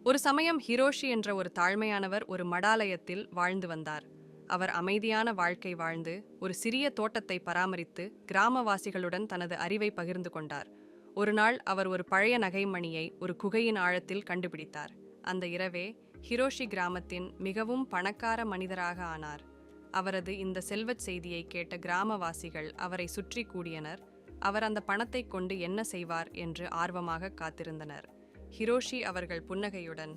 ஒரு சமயம் ஹிரோஷி என்ற ஒரு தாழ்மையானவர் ஒரு மடாலயத்தில் வாழ்ந்து வந்தார். அவர் அமைதியான வாழ்க்கை வாழ்ந்து ஒரு சிறிய தோட்டத்தை பராமரித்து கிராமவாசிகளுடன் தனது அறிவை பகிர்ந்து கொண்டார். ஒரு நாள் அவர் ஒரு பழைய நகைமணியை ஒரு குகையின் ஆழத்தில் கண்டுபிடித்தார். அந்த இரவே ஹிரோஷி கிராமத்தின் மிகவும் பணக்கார மனிதராக ஆனார். அவரது இந்த செல்வச் செய்தியை கேட்ட கிராமவாசிகள் அவரை சுற்றி கூடியனர். அவர் அந்த பணத்தை கொண்டு என்ன செய்வார் என்று ஆர்வமாக காத்திருந்தனர். ஹிரோஷி அவர்கள் புன்னகையுடன்,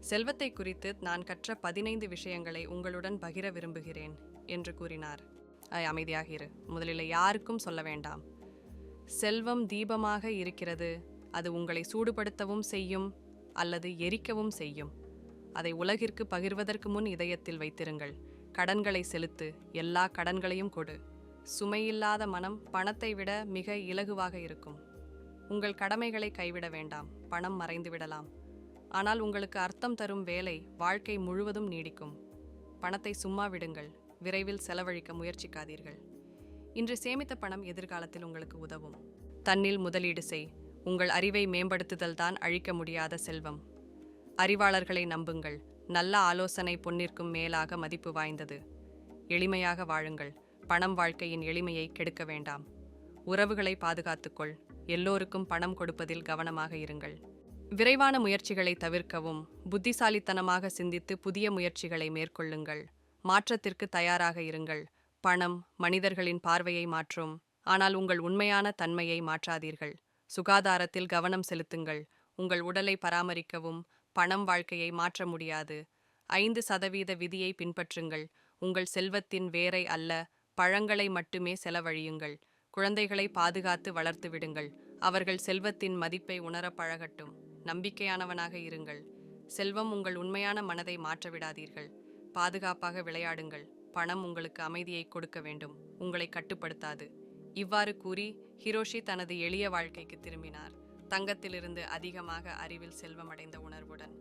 செல்வத்தை குறித்து நான் கற்ற 15 விஷயங்களை உங்களுடன் பகிர விரும்புகிறேன் என்று கூறினார். அமைதியாக இரு, முதலில் யாருக்கும் சொல்ல வேண்டாம். செல்வம் தீபமாக இருக்கிறது. அது உங்களை சூடுபடுத்தவும் செய்யும் அல்லது எரிக்கவும் செய்யும். அதை உலகிற்கு பகிர்வதற்கு முன் இதயத்தில் வைத்திருங்கள். கடன்களை செலுத்து, எல்லா கடன்களையும் கொடு. சுமையில்லாத மனம் பணத்தை விட மிக இலகுவாக இருக்கும். உங்கள் கடமைகளை கைவிட வேண்டாம். பணம் மறைந்து விடலாம், ஆனால் உங்களுக்கு அர்த்தம் தரும் வேலை வாழ்க்கை முழுவதும் நீடிக்கும். பணத்தை சும்மா விடுங்கள், விரைவில் செலவழிக்க முயற்சிக்காதீர்கள். இன்று சேமித்த பணம் எதிர்காலத்தில் உங்களுக்கு உதவும். தன்னில் முதலீடு செய். உங்கள் அறிவை மேம்படுத்துதல் தான் அழிக்க முடியாத செல்வம். அறிவாளர்களை நம்புங்கள். நல்ல ஆலோசனை பொன்னிற்கும் மேலாக மதிப்பு வாய்ந்தது. எளிமையாக வாழுங்கள். பணம் வாழ்க்கையின் எளிமையை கெடுக்க வேண்டாம். உறவுகளை பாதுகாத்துக்கொள். எல்லோருக்கும் பணம் கொடுப்பதில் கவனமாக இருங்கள். விரைவான முயற்சிகளை தவிர்க்கவும். புத்திசாலித்தனமாக சிந்தித்து புதிய முயற்சிகளை மேற்கொள்ளுங்கள். மாற்றத்திற்கு தயாராக இருங்கள். பணம் மனிதர்களின் பார்வையை மாற்றும், ஆனால் உங்கள் உண்மையான தன்மையை மாற்றாதீர்கள். சுகாதாரத்தில் கவனம் செலுத்துங்கள். உங்கள் உடலை பராமரிக்கவும் பணம் வாழ்க்கையை மாற்ற முடியாது. 5% விதியை பின்பற்றுங்கள். உங்கள் செல்வத்தின் வேரை அல்ல, பழங்களை மட்டுமே செலவழியுங்கள். குழந்தைகளை பாதுகாத்து வளர்த்து விடுங்கள். அவர்கள் செல்வத்தின் மதிப்பை உணர பழகட்டும். நம்பிக்கையானவனாக இருங்கள். செல்வம் உங்கள் உண்மையான மனதை மாற்றவிடாதீர்கள். பாதுகாப்பாக விளையாடுங்கள். பணம் உங்களுக்கு அமைதியை கொடுக்க வேண்டும், உங்களை கட்டுப்படுத்தாது. இவ்வாறு கூறி ஹிரோஷி தனது எளிய வாழ்க்கைக்கு திரும்பினார். தங்கத்திலிருந்து அதிகமாக அறிவில் செல்வமடைந்த உணர்வுடன்.